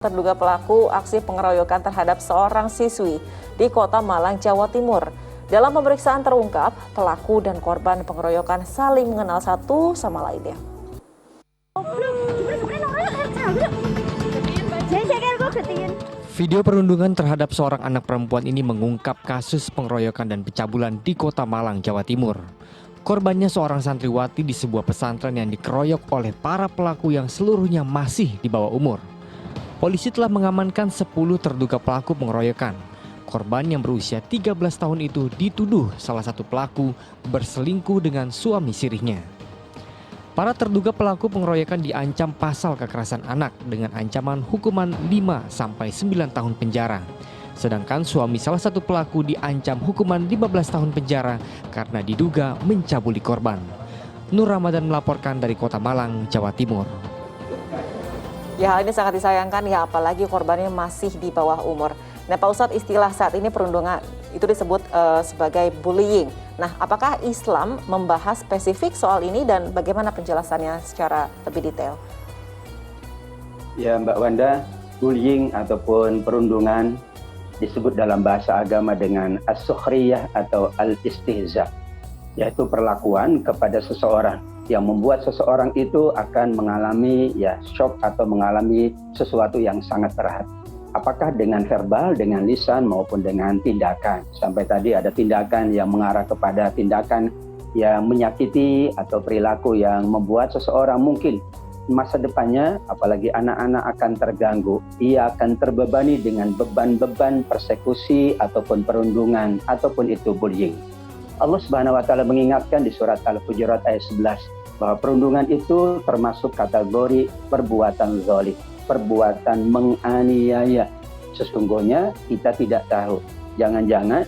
Terduga pelaku aksi pengeroyokan terhadap seorang siswi di Kota Malang, Jawa Timur. Dalam pemeriksaan terungkap, pelaku dan korban pengeroyokan saling mengenal satu sama lainnya. Video perundungan terhadap seorang anak perempuan ini mengungkap kasus pengeroyokan dan pencabulan di Kota Malang, Jawa Timur. Korbannya seorang santriwati di sebuah pesantren yang dikeroyok oleh para pelaku yang seluruhnya masih di bawah umur. Polisi telah mengamankan 10 terduga pelaku pengeroyokan. Korban yang berusia 13 tahun itu dituduh salah satu pelaku berselingkuh dengan suami sirihnya. Para terduga pelaku pengeroyokan diancam pasal kekerasan anak dengan ancaman hukuman 5-9 tahun penjara. Sedangkan suami salah satu pelaku diancam hukuman 15 tahun penjara karena diduga mencabuli korban. Nur Ramadan melaporkan dari Kota Malang, Jawa Timur. Ya, hal ini sangat disayangkan ya, apalagi korbannya masih di bawah umur. Nah, Pak Ustadz, istilah saat ini perundungan itu disebut sebagai bullying. Nah, apakah Islam membahas spesifik soal ini dan bagaimana penjelasannya secara lebih detail? Ya, Mbak Wanda, bullying ataupun perundungan disebut dalam bahasa agama dengan as-sukhriyah atau al-istihza, yaitu perlakuan kepada seseorang yang membuat seseorang itu akan mengalami shock atau mengalami sesuatu yang sangat berat. Apakah dengan verbal, dengan lisan maupun dengan tindakan. Sampai tadi ada tindakan yang mengarah kepada tindakan yang menyakiti atau perilaku yang membuat seseorang mungkin masa depannya, apalagi anak-anak, akan terganggu. Ia akan terbebani dengan beban-beban persekusi ataupun perundungan ataupun itu bullying. Allah Subhanahu wa taala mengingatkan di surat Al-Hujurat ayat 11 bahwa perundungan itu termasuk kategori perbuatan zalim, perbuatan menganiaya. Sesungguhnya kita tidak tahu, jangan-jangan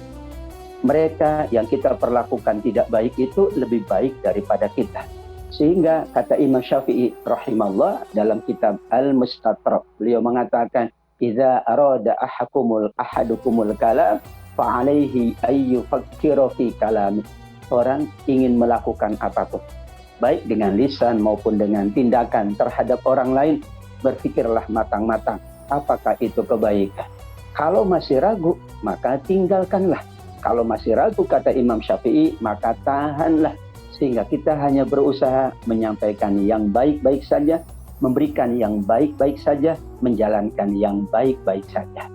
mereka yang kita perlakukan tidak baik itu lebih baik daripada kita. Sehingga kata Imam Syafi'i rahimahullah dalam kitab Al-Mustadrak, beliau mengatakan, "Idza arada ahadukumul kalam fa'alaihi ayyufakkiru fi kalami." Orang ingin melakukan apapun, baik dengan lisan maupun dengan tindakan terhadap orang lain, berpikirlah matang-matang apakah itu kebaikan. Kalau masih ragu, maka tinggalkanlah. Kalau masih ragu, kata Imam Syafi'i, maka tahanlah. Sehingga kita hanya berusaha menyampaikan yang baik-baik saja, memberikan yang baik-baik saja, menjalankan yang baik-baik saja.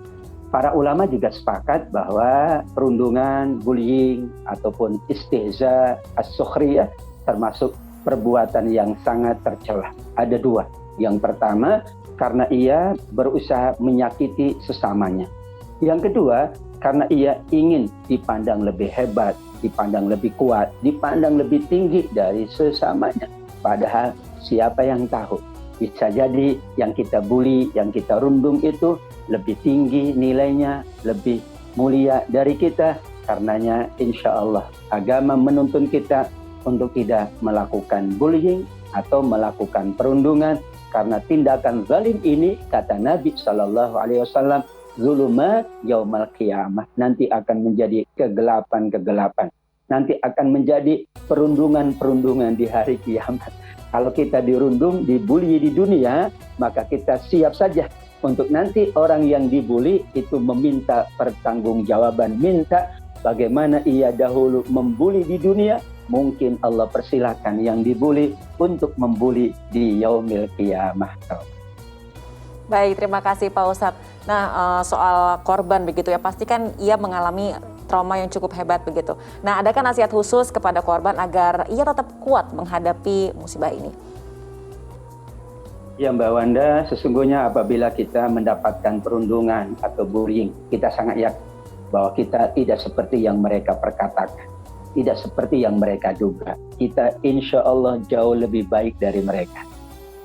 Para ulama juga sepakat bahwa perundungan, bullying, ataupun istihza, as-sukhriyah termasuk perbuatan yang sangat tercela. Ada dua. Yang pertama, karena ia berusaha menyakiti sesamanya. Yang kedua, karena ia ingin dipandang lebih hebat, dipandang lebih kuat, dipandang lebih tinggi dari sesamanya. Padahal siapa yang tahu? Bisa jadi yang kita bully, yang kita rundung itu lebih tinggi nilainya, lebih mulia dari kita. Karenanya insya Allah agama menuntun kita untuk tidak melakukan bullying atau melakukan perundungan, karena tindakan zalim ini, kata Nabi SAW, zulumat yaumal qiyamah, nanti akan menjadi kegelapan-kegelapan, nanti akan menjadi perundungan-perundungan di hari kiamat. Kalau kita dirundung, dibully di dunia, maka kita siap saja untuk nanti orang yang dibully itu meminta pertanggungjawaban, minta bagaimana ia dahulu membuli di dunia. Mungkin Allah persilahkan yang dibuli untuk membuli di yaumil qiyamah. Baik, terima kasih Pak Ustadz. Nah, soal korban begitu ya, pastikan ia mengalami trauma yang cukup hebat begitu. Nah, adakah nasihat khusus kepada korban agar ia tetap kuat menghadapi musibah ini? Ya Mbak Wanda, sesungguhnya apabila kita mendapatkan perundungan atau bullying, kita sangat yakin bahwa kita tidak seperti yang mereka perkatakan, tidak seperti yang mereka duga. Kita insya Allah jauh lebih baik dari mereka.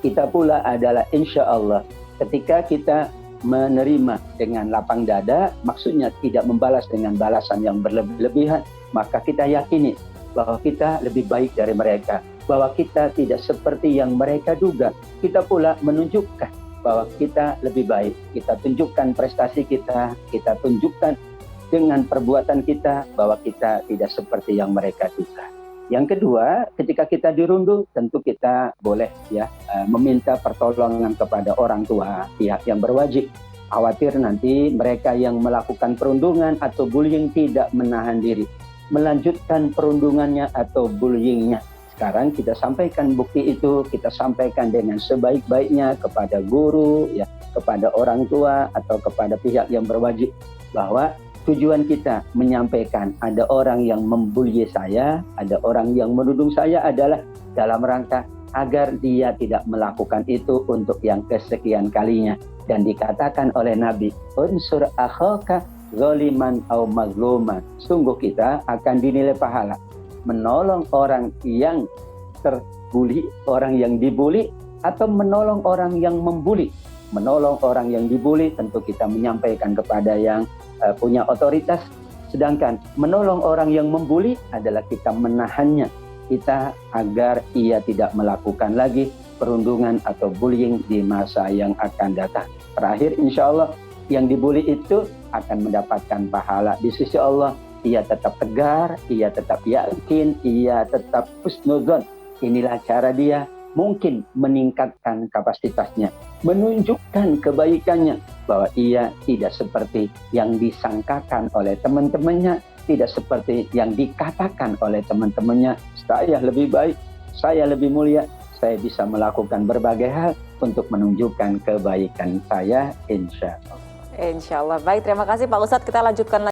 Kita pula adalah insya Allah ketika kita menerima dengan lapang dada, maksudnya tidak membalas dengan balasan yang berlebihan, maka kita yakini bahwa kita lebih baik dari mereka, bahwa kita tidak seperti yang mereka duga. Kita pula menunjukkan bahwa kita lebih baik. Kita tunjukkan prestasi kita tunjukkan dengan perbuatan kita bahwa kita tidak seperti yang mereka duga. Yang kedua, ketika kita dirundung, tentu kita boleh ya meminta pertolongan kepada orang tua, pihak yang berwajib. Khawatir nanti mereka yang melakukan perundungan atau bullying tidak menahan diri, melanjutkan perundungannya atau bullyingnya. Sekarang kita sampaikan bukti itu, kita sampaikan dengan sebaik-baiknya kepada guru, ya, kepada orang tua atau kepada pihak yang berwajib, bahwa tujuan kita menyampaikan ada orang yang membuli saya, ada orang yang menudung saya adalah dalam rangka agar dia tidak melakukan itu untuk yang kesekian kalinya. Dan dikatakan oleh Nabi, unsur akhaka zaliman au mazluman. Sungguh kita akan dinilai pahala menolong orang yang terbuli, orang yang dibuli, atau menolong orang yang membuli. Menolong orang yang dibuli tentu kita menyampaikan kepada yang punya otoritas, sedangkan menolong orang yang membuli adalah kita menahannya, kita agar ia tidak melakukan lagi perundungan atau bullying di masa yang akan datang. Terakhir, insya Allah yang dibuli itu akan mendapatkan pahala di sisi Allah. Ia tetap tegar, ia tetap yakin, ia tetap husnuzon. Inilah cara dia mungkin meningkatkan kapasitasnya, menunjukkan kebaikannya, bahwa ia tidak seperti yang disangkakan oleh teman-temannya, tidak seperti yang dikatakan oleh teman-temannya. Saya lebih baik, saya lebih mulia, saya bisa melakukan berbagai hal untuk menunjukkan kebaikan saya, insya Allah. Insya Allah. Baik, terima kasih Pak Ustadz. Kita lanjutkan lagi.